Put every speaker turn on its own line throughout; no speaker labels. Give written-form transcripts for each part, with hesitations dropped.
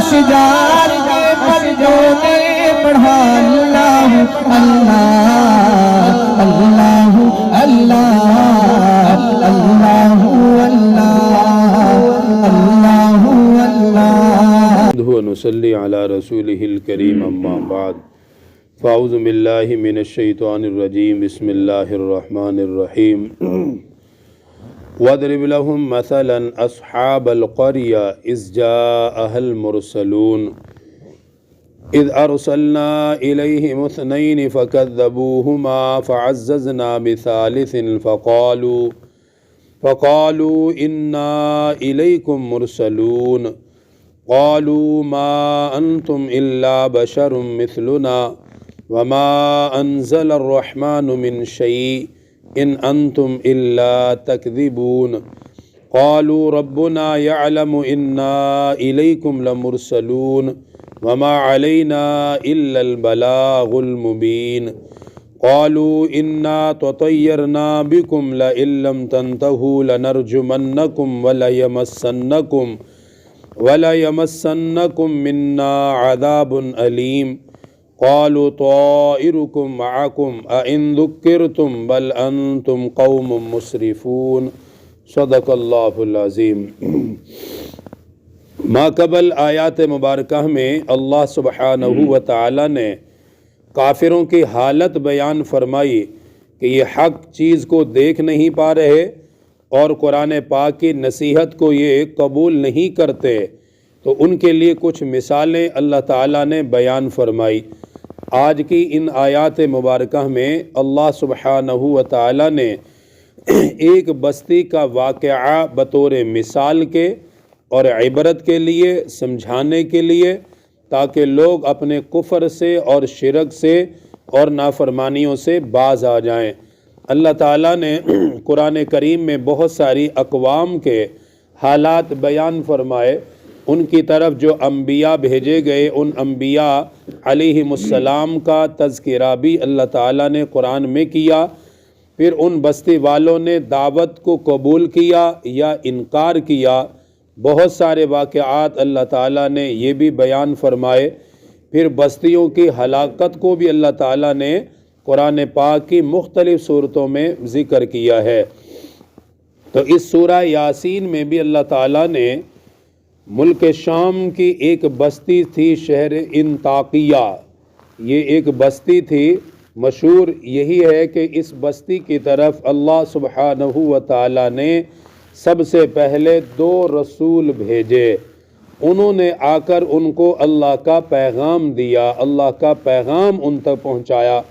شجاعت کے پنجوں نے پڑھا اللہ اللہ اللہ اللہ اللہ اللہ اللہ
ونصلي على رسوله الكريم أما بعد فأعوذ بالله من الشيطان الرجيم بسم الله الرحمن الرحيم واضرب لهم مثلا أصحاب القرية إذ جاءها المرسلون إذ أرسلنا إليهم اثنين فكذبوهما فعززنا بثالث فقالوا إنا إليكم مرسلون قالوا ما أنتم إلا بشر مثلنا وما أنزل الرحمن من شيء إن أنتم إلا تكذبون قالوا ربنا يعلم إنا إليكم لمرسلون وما علينا إلا البلاغ المبين قالوا إنا تطيرنا بكم لئن لم تنتهوا لنرجمنكم وليمسنكم منا عذاب أليم قالوا طائركم معكم أئن ذكرتم بل أنتم قوم مسرفون صدق اللہ العظیم۔ ماقبل آیات مبارکہ میں اللہ سبحانہ و تعالی نے کافروں کی حالت بیان فرمائی کہ یہ حق چیز کو دیکھ نہیں پا رہے اور قرآن پاک کی نصیحت کو یہ قبول نہیں کرتے، تو ان کے لیے کچھ مثالیں اللہ تعالیٰ نے بیان فرمائی۔ آج کی ان آیات مبارکہ میں اللہ سبحانہ و تعالیٰ نے ایک بستی کا واقعہ بطور مثال کے اور عبرت کے لیے سمجھانے کے لیے، تاکہ لوگ اپنے کفر سے اور شرک سے اور نافرمانیوں سے باز آ جائیں۔ اللہ تعالیٰ نے قرآن کریم میں بہت ساری اقوام کے حالات بیان فرمائے، ان کی طرف جو انبیاء بھیجے گئے ان انبیاء علیہم السلام کا تذکرہ بھی اللہ تعالیٰ نے قرآن میں کیا، پھر ان بستی والوں نے دعوت کو قبول کیا یا انکار کیا۔ بہت سارے واقعات اللہ تعالیٰ نے یہ بھی بیان فرمائے، پھر بستیوں کی ہلاکت کو بھی اللہ تعالیٰ نے قرآن پاک کی مختلف صورتوں میں ذکر کیا ہے۔ تو اس سورہ یاسین میں بھی اللہ تعالیٰ نے ملک شام کی ایک بستی تھی شہر انطاکیہ، یہ ایک بستی تھی مشہور یہی ہے کہ اس بستی کی طرف اللہ سبحانہ و تعالیٰ نے سب سے پہلے 2 رسول بھیجے، انہوں نے آ کر ان کو اللہ کا پیغام دیا، اللہ کا پیغام ان تک پہنچایا،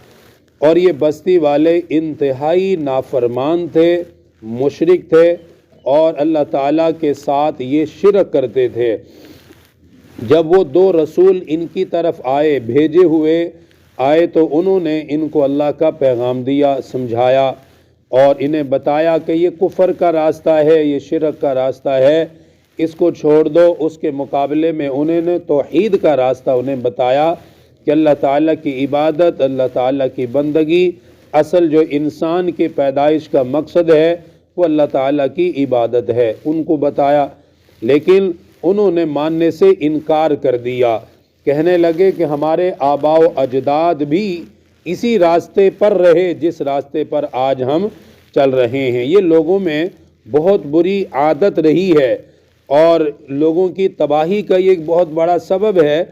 اور یہ بستی والے انتہائی نافرمان تھے، مشرک تھے، اور اللہ تعالیٰ کے ساتھ یہ شرک کرتے تھے۔ جب وہ 2 رسول ان کی طرف آئے، بھیجے ہوئے آئے، تو انہوں نے ان کو اللہ کا پیغام دیا، سمجھایا اور انہیں بتایا کہ یہ کفر کا راستہ ہے، یہ شرک کا راستہ ہے، اس کو چھوڑ دو۔ اس کے مقابلے میں انہوں نے توحید کا راستہ انہیں بتایا کہ اللہ تعالیٰ کی عبادت، اللہ تعالیٰ کی بندگی، اصل جو انسان کی پیدائش کا مقصد ہے وہ اللہ تعالیٰ کی عبادت ہے، ان کو بتایا، لیکن انہوں نے ماننے سے انکار کر دیا، کہنے لگے کہ ہمارے آباء و اجداد بھی اسی راستے پر رہے جس راستے پر آج ہم چل رہے ہیں۔ یہ لوگوں میں بہت بری عادت رہی ہے اور لوگوں کی تباہی کا یہ ایک بہت بڑا سبب ہے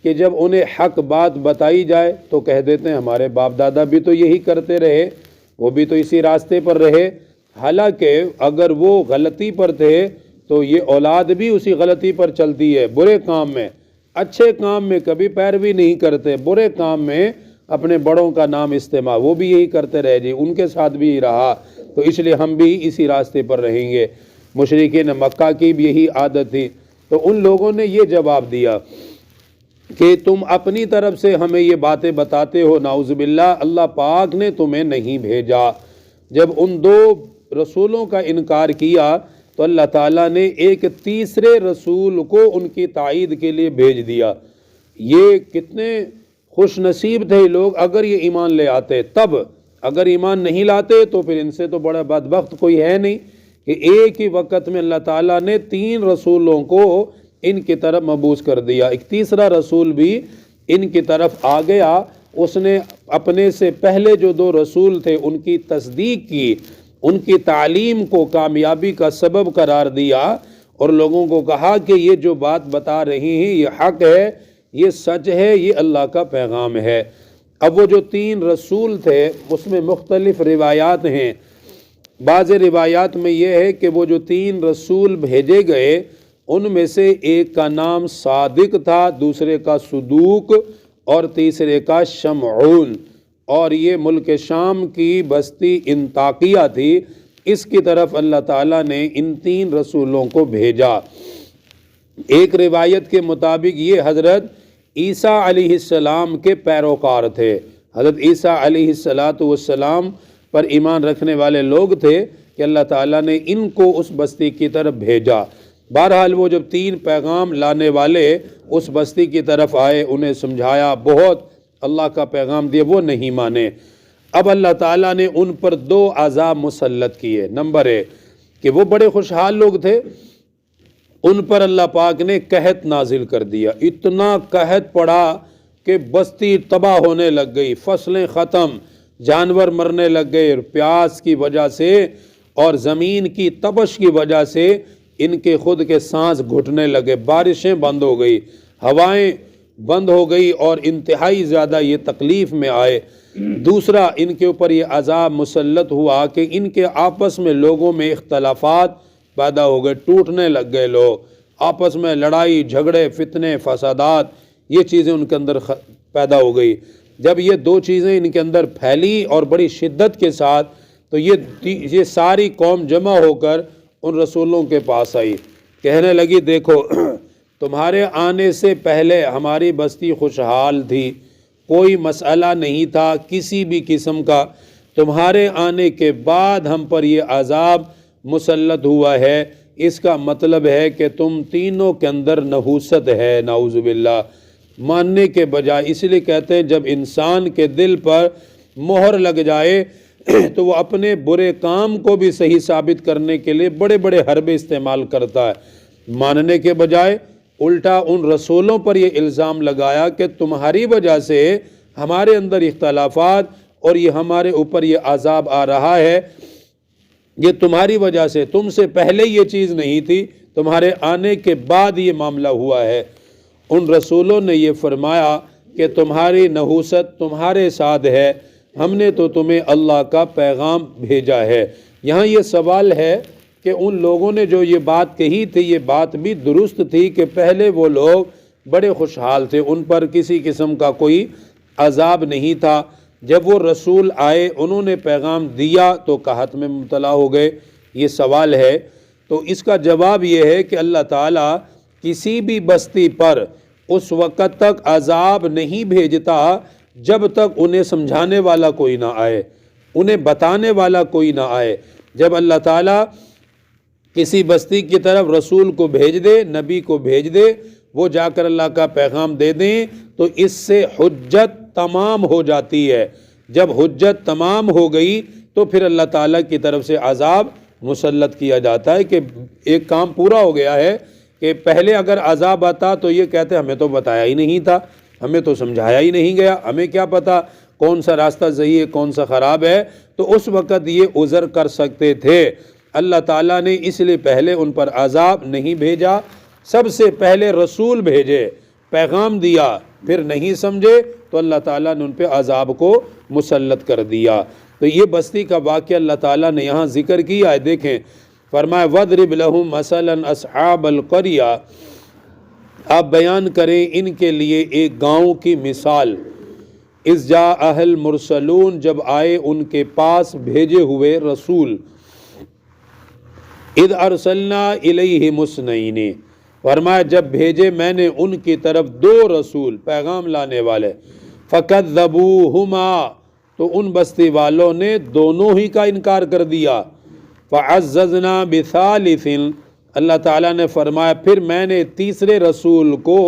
کہ جب انہیں حق بات بتائی جائے تو کہہ دیتے ہیں ہمارے باپ دادا بھی تو یہی کرتے رہے، وہ بھی تو اسی راستے پر رہے، حالانکہ اگر وہ غلطی پر تھے تو یہ اولاد بھی اسی غلطی پر چلتی ہے، برے کام میں، اچھے کام میں کبھی پیروی نہیں کرتے، برے کام میں اپنے بڑوں کا نام استعمال، وہ بھی یہی کرتے رہے جی، ان کے ساتھ بھی رہا، تو اس لیے ہم بھی اسی راستے پر رہیں گے۔ مشرکین مکہ کی بھی یہی عادت تھی، تو ان لوگوں نے یہ جواب دیا کہ تم اپنی طرف سے ہمیں یہ باتیں بتاتے ہو، نعوذ باللہ اللہ پاک نے تمہیں نہیں بھیجا۔ جب ان 2 رسولوں کا انکار کیا تو اللہ تعالیٰ نے ایک تیسرے رسول کو ان کی تائید کے لیے بھیج دیا۔ یہ کتنے خوش نصیب تھے لوگ اگر یہ ایمان لے آتے، تب اگر ایمان نہیں لاتے تو پھر ان سے تو بڑا بدبخت کوئی ہے نہیں کہ ایک ہی وقت میں اللہ تعالیٰ نے 3 رسولوں کو ان کی طرف مبعوث کر دیا۔ ایک تیسرا رسول بھی ان کی طرف آ گیا، اس نے اپنے سے پہلے جو 2 رسول تھے ان کی تصدیق کی، ان کی تعلیم کو کامیابی کا سبب قرار دیا اور لوگوں کو کہا کہ یہ جو بات بتا رہی ہیں یہ حق ہے، یہ سچ ہے، یہ اللہ کا پیغام ہے۔ اب وہ جو 3 رسول تھے اس میں مختلف روایات ہیں۔ بعض روایات میں یہ ہے کہ وہ جو 3 رسول بھیجے گئے ان میں سے ایک کا نام صادق تھا، دوسرے کا صدوق اور تیسرے کا شمعون، اور یہ ملک شام کی بستی انطاکیہ تھی، اس کی طرف اللہ تعالیٰ نے ان 3 رسولوں کو بھیجا۔ ایک روایت کے مطابق یہ حضرت عیسیٰ علیہ السلام کے پیروکار تھے، حضرت عیسیٰ علیہ السلام پر ایمان رکھنے والے لوگ تھے کہ اللہ تعالیٰ نے ان کو اس بستی کی طرف بھیجا۔ بہرحال وہ جب 3 پیغام لانے والے اس بستی کی طرف آئے، انہیں سمجھایا، بہت اللہ کا پیغام دیا، وہ نہیں مانے۔ اب اللہ تعالیٰ نے ان پر 2 عذاب مسلط کیے۔ نمبر 1 کہ وہ بڑے خوشحال لوگ تھے، ان پر اللہ پاک نے قحط نازل کر دیا، اتنا قحط پڑا کہ بستی تباہ ہونے لگ گئی، فصلیں ختم، جانور مرنے لگ گئے، پیاس کی وجہ سے اور زمین کی تپش کی وجہ سے ان کے خود کے سانس گھٹنے لگے، بارشیں بند ہو گئی، ہوائیں بند ہو گئی اور انتہائی زیادہ یہ تکلیف میں آئے۔ دوسرا ان کے اوپر یہ عذاب مسلط ہوا کہ ان کے آپس میں لوگوں میں اختلافات پیدا ہو گئے، ٹوٹنے لگ گئے، لوگ آپس میں لڑائی جھگڑے فتنے فسادات یہ چیزیں ان کے اندر پیدا ہو گئی۔ جب یہ 2 چیزیں ان کے اندر پھیلی اور بڑی شدت کے ساتھ، تو یہ ساری قوم جمع ہو کر ان رسولوں کے پاس آئی، کہنے لگی دیکھو تمہارے آنے سے پہلے ہماری بستی خوشحال تھی، کوئی مسئلہ نہیں تھا کسی بھی قسم کا، تمہارے آنے کے بعد ہم پر یہ عذاب مسلط ہوا ہے، اس کا مطلب ہے کہ تم تینوں کے اندر نحوست ہے، نعوذ باللہ، ماننے کے بجائے۔ اس لیے کہتے ہیں جب انسان کے دل پر مہر لگ جائے تو وہ اپنے برے کام کو بھی صحیح ثابت کرنے کے لیے بڑے بڑے حربے استعمال کرتا ہے، ماننے کے بجائے الٹا ان رسولوں پر یہ الزام لگایا کہ تمہاری وجہ سے ہمارے اندر اختلافات اور یہ ہمارے اوپر یہ عذاب آ رہا ہے، یہ تمہاری وجہ سے، تم سے پہلے یہ چیز نہیں تھی، تمہارے آنے کے بعد یہ معاملہ ہوا ہے۔ ان رسولوں نے یہ فرمایا کہ تمہاری نحوست تمہارے ساتھ ہے، ہم نے تو تمہیں اللہ کا پیغام بھیجا ہے۔ یہاں یہ سوال ہے کہ ان لوگوں نے جو یہ بات کہی تھی یہ بات بھی درست تھی کہ پہلے وہ لوگ بڑے خوشحال تھے، ان پر کسی قسم کا کوئی عذاب نہیں تھا، جب وہ رسول آئے انہوں نے پیغام دیا تو قحط میں مبتلا ہو گئے۔ یہ سوال ہے، تو اس کا جواب یہ ہے کہ اللہ تعالیٰ کسی بھی بستی پر اس وقت تک عذاب نہیں بھیجتا جب تک انہیں سمجھانے والا کوئی نہ آئے، انہیں بتانے والا کوئی نہ آئے۔ جب اللہ تعالیٰ کسی بستی کی طرف رسول کو بھیج دے، نبی کو بھیج دے، وہ جا کر اللہ کا پیغام دے دیں تو اس سے حجت تمام ہو جاتی ہے۔ جب حجت تمام ہو گئی تو پھر اللہ تعالیٰ کی طرف سے عذاب مسلط کیا جاتا ہے کہ ایک کام پورا ہو گیا ہے، کہ پہلے اگر عذاب آتا تو یہ کہتے ہمیں تو بتایا ہی نہیں تھا، ہمیں تو سمجھایا ہی نہیں گیا، ہمیں کیا پتا کون سا راستہ صحیح ہے کون سا خراب ہے، تو اس وقت یہ عذر کر سکتے تھے۔ اللہ تعالیٰ نے اس لیے پہلے ان پر عذاب نہیں بھیجا، سب سے پہلے رسول بھیجے، پیغام دیا، پھر نہیں سمجھے تو اللہ تعالیٰ نے ان پہ عذاب کو مسلط کر دیا۔ تو یہ بستی کا واقعہ اللہ تعالیٰ نے یہاں ذکر کیا ہے۔ دیکھیں فرمایا وَضْرِبْ لَهُمْ مَثَلًا أَصْحَابَ الْقَرْيَةِ، آپ بیان کریں ان کے لیے ایک گاؤں کی مثال۔ اِذْ جَاءَهَا الْمُرْسَلُونَ، جب آئے ان کے پاس بھیجے ہوئے رسول۔ اِذْ أَرْسَلْنَا إِلَيْهِمُ اثْنَيْنِ، فرمایا جب بھیجے میں نے ان کی طرف 2 رسول پیغام لانے والے، فَكَذَّبُوهُمَا، تو ان بستی والوں نے دونوں ہی کا انکار کر دیا۔ فَعَزَّزْنَا بِثَالِثٍ، اللہ تعالیٰ نے فرمایا پھر میں نے تیسرے رسول کو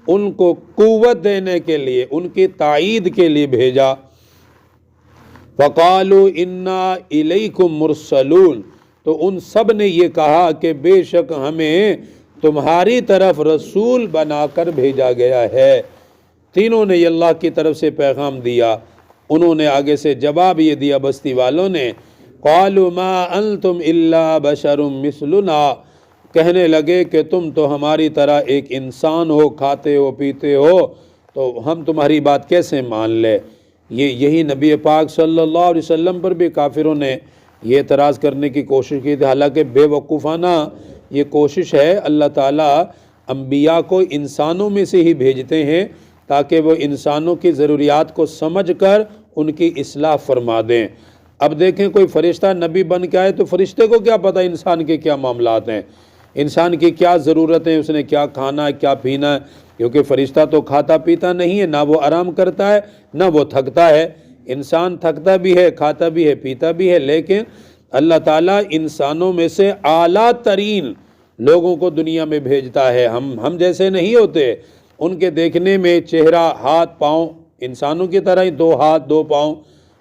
ان کو قوت دینے کے لیے، ان کی تائید کے لیے بھیجا۔ فَقَالُوا إِنَّا إِلَيْكُمْ مُرْسَلُونَ، تو ان سب نے یہ کہا کہ بے شک ہمیں تمہاری طرف رسول بنا کر بھیجا گیا ہے۔ تینوں نے یہ اللہ کی طرف سے پیغام دیا۔ انہوں نے آگے سے جواب یہ دیا بستی والوں نے، قالوا ما انتم الا بشر مثلنا، کہنے لگے کہ تم تو ہماری طرح ایک انسان ہو، کھاتے ہو پیتے ہو، تو ہم تمہاری بات کیسے مان لے۔ یہی نبی پاک صلی اللہ علیہ وسلم پر بھی کافروں نے یہ اعتراض کرنے کی کوشش کی تھی، حالانکہ بے وقوفانہ یہ کوشش ہے۔ اللہ تعالیٰ انبیاء کو انسانوں میں سے ہی بھیجتے ہیں تاکہ وہ انسانوں کی ضروریات کو سمجھ کر ان کی اصلاح فرما دیں۔ اب دیکھیں کوئی فرشتہ نبی بن کے آئے تو فرشتے کو کیا پتہ انسان کے کیا معاملات ہیں، انسان کی کیا ضرورتیں، اس نے کیا کھانا ہے کیا پینا ہے، کیونکہ فرشتہ تو کھاتا پیتا نہیں ہے، نہ وہ آرام کرتا ہے نہ وہ تھکتا ہے۔ انسان تھکتا بھی ہے، کھاتا بھی ہے، پیتا بھی ہے، لیکن اللہ تعالیٰ انسانوں میں سے اعلیٰ ترین لوگوں کو دنیا میں بھیجتا ہے۔ ہم جیسے نہیں ہوتے، ان کے دیکھنے میں چہرہ، ہاتھ پاؤں انسانوں کی طرح ہی، 2 ہاتھ 2 پاؤں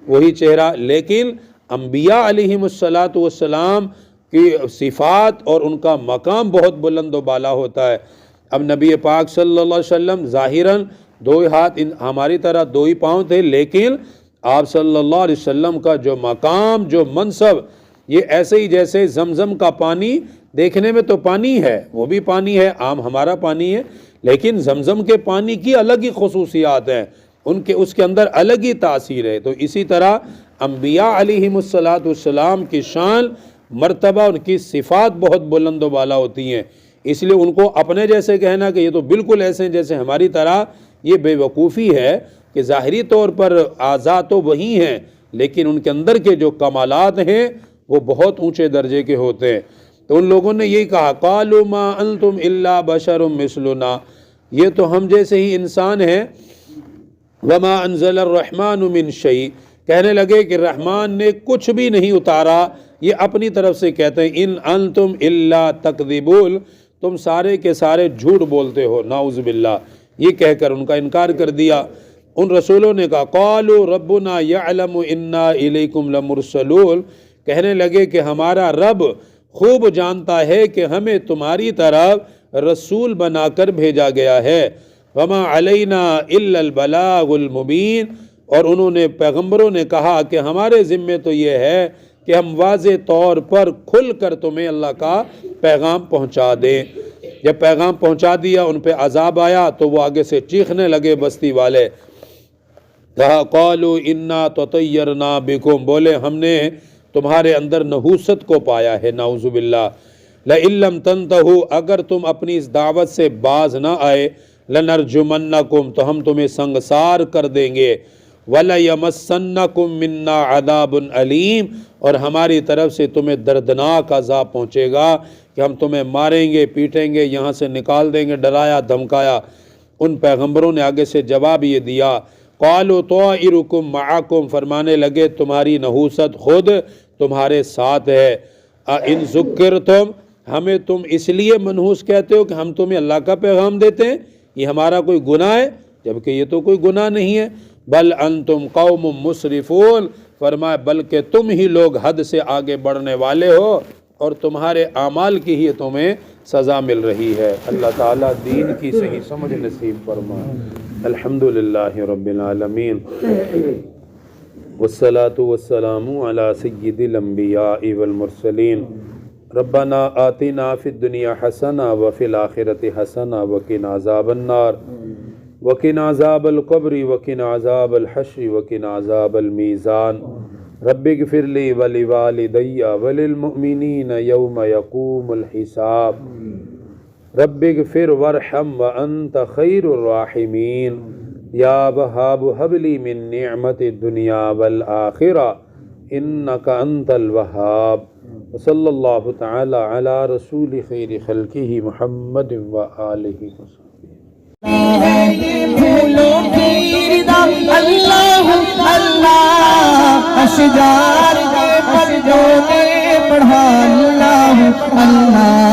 وہی چہرہ، لیکن انبیاء علیہم السلام کی صفات اور ان کا مقام بہت بلند و بالا ہوتا ہے۔ اب نبی پاک صلی اللہ علیہ وسلم ظاہراً 2 ہاتھ ہماری طرح 2 ہی پاؤں تھے، لیکن آپ صلی اللہ علیہ وسلم کا جو مقام، جو منصب، یہ ایسے ہی جیسے زمزم کا پانی، دیکھنے میں تو پانی ہے، وہ بھی پانی ہے، عام ہمارا پانی ہے، لیکن زمزم کے پانی کی الگ ہی خصوصیات ہیں، اس کے اندر الگ ہی تاثیر ہے۔ تو اسی طرح انبیاء علیہم السلام کی شان، مرتبہ، ان کی صفات بہت بلند و بالا ہوتی ہیں، اس لیے ان کو اپنے جیسے کہنا کہ یہ تو بالکل ایسے ہیں جیسے ہماری طرح، یہ بے وقوفی ہے کہ ظاہری طور پر اعضاء تو وہی ہیں، لیکن ان کے اندر کے جو کمالات ہیں وہ بہت اونچے درجے کے ہوتے ہیں۔ تو ان لوگوں نے یہی کہا، قالوا ما انتم الا بشر مثلنا، یہ تو ہم جیسے ہی انسان ہیں، وما انزل الرحمن من شیء، کہنے لگے کہ رحمان نے کچھ بھی نہیں اتارا، یہ اپنی طرف سے کہتے ہیں، ان انتم الا تکذبون، تم سارے کے سارے جھوٹ بولتے ہو، نعوذ باللہ، یہ کہہ کر ان کا انکار کر دیا۔ ان رسولوں نے کہا، قالوا ربنا یعلم انا الیکم لمرسلون، کہنے لگے کہ ہمارا رب خوب جانتا ہے کہ ہمیں تمہاری طرف رسول بنا کر بھیجا گیا ہے، وما علینا الا البلاغ المبین، اور انہوں نے پیغمبروں نے کہا کہ ہمارے ذمے تو یہ ہے کہ ہم واضح طور پر کھل کر تمہیں اللہ کا پیغام پہنچا دیں۔ جب پیغام پہنچا دیا، ان پہ عذاب آیا تو وہ آگے سے چیخنے لگے بستی والے، کہا قالوا انا تطیرنا بکم، بولے ہم نے تمہارے اندر نحوست کو پایا ہے، نعوذ باللہ، لئن لم تنتہوا، اگر تم اپنی اس دعوت سے باز نہ آئے، لنرجمنکم، تو ہم تمہیں سنگسار کر دیں گے، وَلَيَمَسَّنَّكُم مِّنَّا عَذَابٌ عَلِيمٌ، اور ہماری طرف سے تمہیں دردناک عذاب پہنچے گا کہ ہم تمہیں ماریں گے، پیٹیں گے، یہاں سے نکال دیں گے، ڈرایا دھمکایا۔ ان پیغمبروں نے آگے سے جواب یہ دیا، قَالُوا طَائِرُكُم مَّعَكُمْ، فرمانے لگے تمہاری نحوست خود تمہارے ساتھ ہے، اِن ذُكِّرْتُم، ہمیں تم اس لیے منحوس کہتے ہو کہ ہم تمہیں اللہ کا پیغام دیتے ہیں، یہ ہمارا کوئی گناہ ہے؟ جبکہ یہ تو کوئی گناہ نہیں ہے۔ بل انتم قوم مسرفون، فرمایا بلکہ تم ہی لوگ حد سے آگے بڑھنے والے ہو، اور تمہارے اعمال کی ہی تمہیں سزا مل رہی ہے۔ اللہ تعالیٰ دین کی صحیح سمجھ نصیب فرمائے۔ الحمدللہ رب العالمین، والصلاة والسلام علی سید الانبیاء والمرسلین، ربنا آتنا فی الدنیا حسنہ وفی الآخرۃ حسنہ وقنا عذاب النار، وقنا عذاب القبر، وقنا عذاب الحشر، وقنا عذاب المیزان، رب اغفر لی ولوالدی وللمؤمنین یوم یقوم الحساب، رب اغفر وارحم وانت خیر الراحمین، یا وہاب ہب لی من نعمت الدنیا والآخرہ انک انت الوہاب، وصلی اللہ تعالی علی رسول خیر خلقہ محمد وآلہ وسلم۔
پھولوں کی رضا اللہ اللہ، اشجار کے پرجوں نے پڑھا اللہ اللہ۔